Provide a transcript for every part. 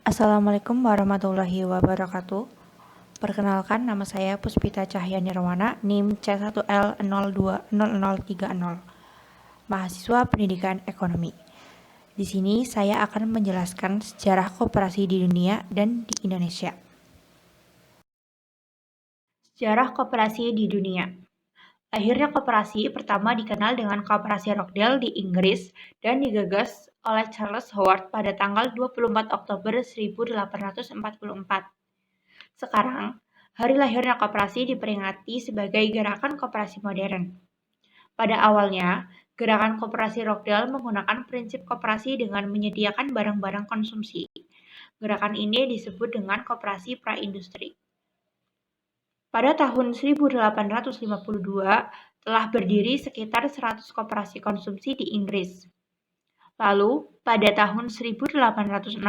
Assalamualaikum warahmatullahi wabarakatuh. Perkenalkan, nama saya Puspita Cahya Nirwana, NIM C1L020030, mahasiswa Pendidikan Ekonomi. Di sini saya akan menjelaskan sejarah koperasi di dunia dan di Indonesia. Sejarah koperasi di dunia. Lahirnya koperasi pertama dikenal dengan Koperasi Rochdale di Inggris dan digagas oleh Charles Howard pada tanggal 24 Oktober 1844. Sekarang, hari lahirnya koperasi diperingati sebagai gerakan koperasi modern. Pada awalnya, gerakan koperasi Rochdale menggunakan prinsip koperasi dengan menyediakan barang-barang konsumsi. Gerakan ini disebut dengan koperasi pra-industri. Pada tahun 1852, telah berdiri sekitar 100 koperasi konsumsi di Inggris. Lalu, pada tahun 1862,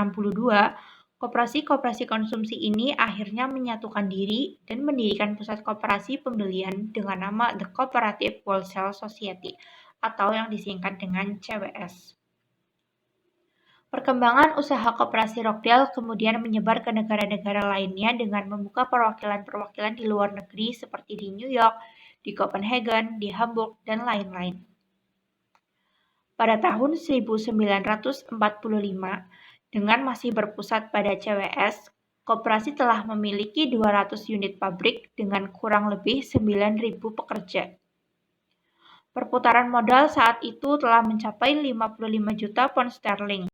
koperasi-koperasi konsumsi ini akhirnya menyatukan diri dan mendirikan pusat koperasi pembelian dengan nama The Cooperative Wholesale Society atau yang disingkat dengan CWS. Perkembangan usaha koperasi Rochdale kemudian menyebar ke negara-negara lainnya dengan membuka perwakilan-perwakilan di luar negeri seperti di New York, di Copenhagen, di Hamburg, dan lain-lain. Pada tahun 1945, dengan masih berpusat pada CWS, koperasi telah memiliki 200 unit pabrik dengan kurang lebih 9.000 pekerja. Perputaran modal saat itu telah mencapai 55 juta pound sterling.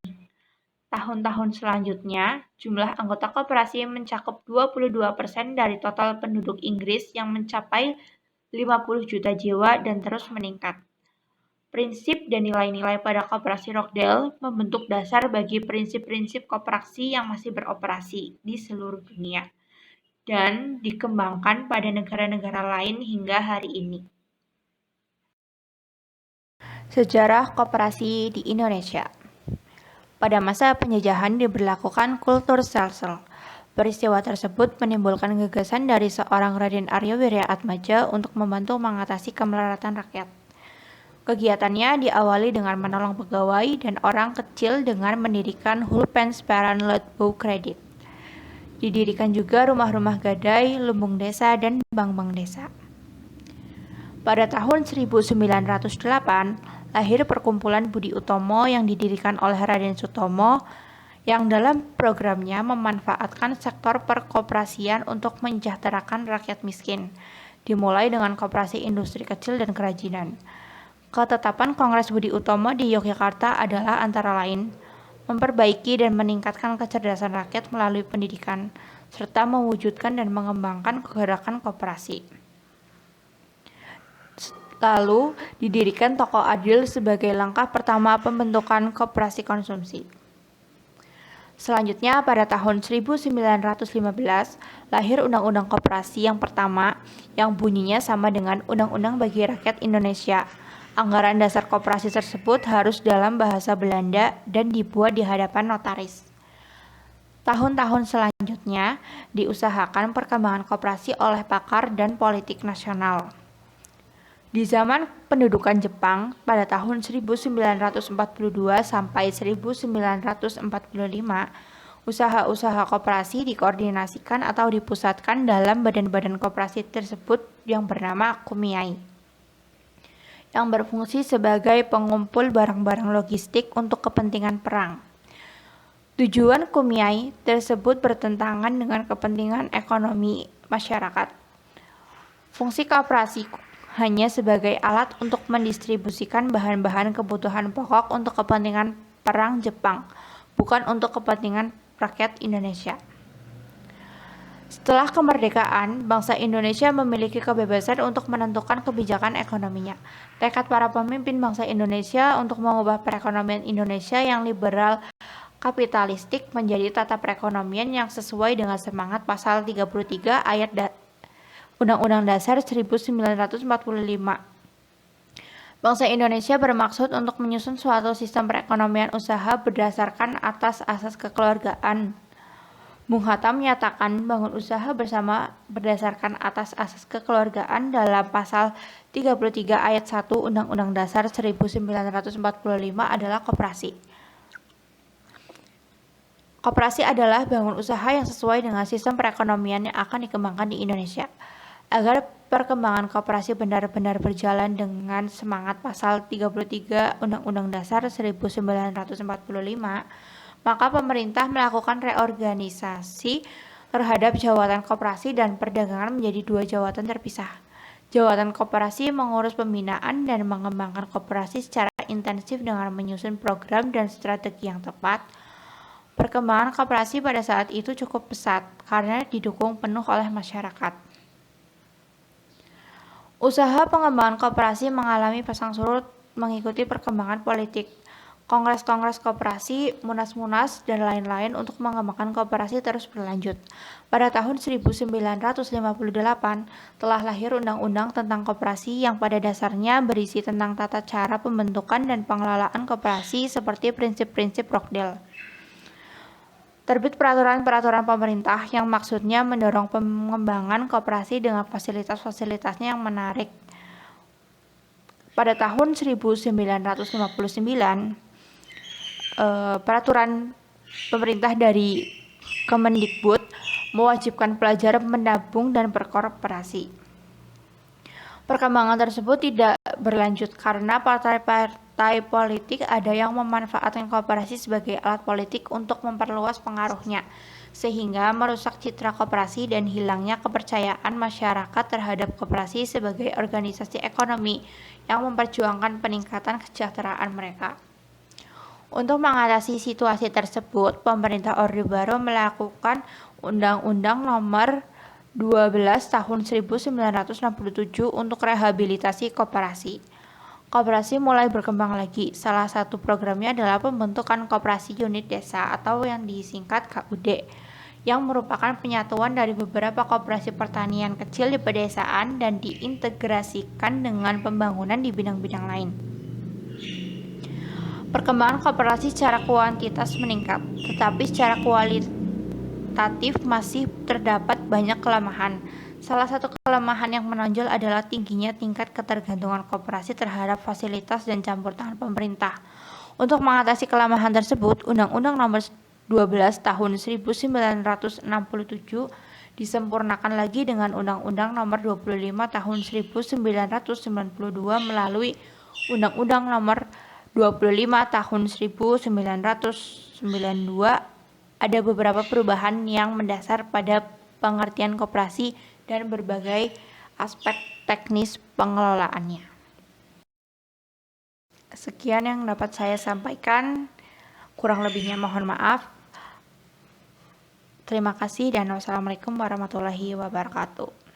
Tahun-tahun selanjutnya, jumlah anggota koperasi mencakup 22% dari total penduduk Inggris yang mencapai 50 juta jiwa dan terus meningkat. Prinsip dan nilai-nilai pada koperasi Rochdale membentuk dasar bagi prinsip-prinsip koperasi yang masih beroperasi di seluruh dunia dan dikembangkan pada negara-negara lain hingga hari ini. Sejarah koperasi di Indonesia. Pada masa penjajahan diberlakukan kultur sel-sel. Peristiwa tersebut menimbulkan gagasan dari seorang Raden Arya Wirya-Atmaja untuk membantu mengatasi kemelaratan rakyat. Kegiatannya diawali dengan menolong pegawai dan orang kecil dengan mendirikan Hulpensparan Letbou Kredit. Didirikan juga rumah-rumah gadai, lumbung desa, dan bank-bank desa. Pada tahun 1908, lahir Perkumpulan Budi Utomo yang didirikan oleh Raden Sutomo yang dalam programnya memanfaatkan sektor perkoperasian untuk mensejahterakan rakyat miskin, dimulai dengan koperasi industri kecil dan kerajinan. Ketetapan Kongres Budi Utomo di Yogyakarta adalah antara lain memperbaiki dan meningkatkan kecerdasan rakyat melalui pendidikan, serta mewujudkan dan mengembangkan gerakan koperasi. Lalu, didirikan Toko Adil sebagai langkah pertama pembentukan koperasi konsumsi. Selanjutnya, pada tahun 1915, lahir Undang-Undang Koperasi yang pertama yang bunyinya sama dengan Undang-Undang bagi Rakyat Indonesia. Anggaran dasar koperasi tersebut harus dalam bahasa Belanda dan dibuat di hadapan notaris. Tahun-tahun selanjutnya diusahakan perkembangan koperasi oleh pakar dan politik nasional. Di zaman pendudukan Jepang pada tahun 1942 sampai 1945, usaha-usaha koperasi dikoordinasikan atau dipusatkan dalam badan-badan koperasi tersebut yang bernama Kumiai, yang berfungsi sebagai pengumpul barang-barang logistik untuk kepentingan perang. Tujuan Kumiai tersebut bertentangan dengan kepentingan ekonomi masyarakat. Fungsi koperasi hanya sebagai alat untuk mendistribusikan bahan-bahan kebutuhan pokok untuk kepentingan perang Jepang, bukan untuk kepentingan rakyat Indonesia. Setelah kemerdekaan, bangsa Indonesia memiliki kebebasan untuk menentukan kebijakan ekonominya. Tekad para pemimpin bangsa Indonesia untuk mengubah perekonomian Indonesia yang liberal kapitalistik menjadi tata perekonomian yang sesuai dengan semangat pasal 33 ayat Undang-Undang Dasar 1945. Bangsa Indonesia bermaksud untuk menyusun suatu sistem perekonomian usaha berdasarkan atas asas kekeluargaan. Bung Hatta menyatakan bangun usaha bersama berdasarkan atas asas kekeluargaan dalam pasal 33 ayat 1 Undang-Undang Dasar 1945 adalah koperasi. Koperasi adalah bangun usaha yang sesuai dengan sistem perekonomian yang akan dikembangkan di Indonesia. Agar perkembangan koperasi benar-benar berjalan dengan semangat pasal 33 Undang-Undang Dasar 1945, maka pemerintah melakukan reorganisasi terhadap jabatan koperasi dan perdagangan menjadi 2 jabatan terpisah. Jabatan koperasi mengurus pembinaan dan mengembangkan koperasi secara intensif dengan menyusun program dan strategi yang tepat. Perkembangan koperasi pada saat itu cukup pesat karena didukung penuh oleh masyarakat. Usaha pengembangan koperasi mengalami pasang surut mengikuti perkembangan politik, kongres-kongres koperasi, munas-munas, dan lain-lain untuk mengembangkan koperasi terus berlanjut. Pada tahun 1958 telah lahir Undang-Undang tentang Koperasi yang pada dasarnya berisi tentang tata cara pembentukan dan pengelolaan koperasi seperti prinsip-prinsip Rochdale. Terbit peraturan-peraturan pemerintah yang maksudnya mendorong pengembangan koperasi dengan fasilitas-fasilitasnya yang menarik. Pada tahun 1959, peraturan pemerintah dari Kemendikbud mewajibkan pelajar menabung dan berkoperasi. Perkembangan tersebut tidak berlanjut karena partai politik ada yang memanfaatkan koperasi sebagai alat politik untuk memperluas pengaruhnya, sehingga merusak citra koperasi dan hilangnya kepercayaan masyarakat terhadap koperasi sebagai organisasi ekonomi yang memperjuangkan peningkatan kesejahteraan mereka. Untuk mengatasi situasi tersebut, pemerintah Orde Baru melakukan Undang-Undang Nomor 12 Tahun 1967 untuk rehabilitasi koperasi. Koperasi mulai berkembang lagi. Salah satu programnya adalah pembentukan koperasi unit desa atau yang disingkat KUD, yang merupakan penyatuan dari beberapa koperasi pertanian kecil di pedesaan dan diintegrasikan dengan pembangunan di bidang-bidang lain. Perkembangan koperasi secara kuantitas meningkat, tetapi secara kualitatif masih terdapat banyak kelemahan. Salah satu kelemahan yang menonjol adalah tingginya tingkat ketergantungan koperasi terhadap fasilitas dan campur tangan pemerintah. Untuk mengatasi kelemahan tersebut, Undang-Undang Nomor 12 Tahun 1967 disempurnakan lagi dengan Undang-Undang Nomor 25 Tahun 1992 melalui Undang-Undang Nomor 25 Tahun 1992. Ada beberapa perubahan yang mendasar pada pengertian koperasi dan berbagai aspek teknis pengelolaannya. Sekian yang dapat saya sampaikan, kurang lebihnya mohon maaf. Terima kasih dan wassalamualaikum warahmatullahi wabarakatuh.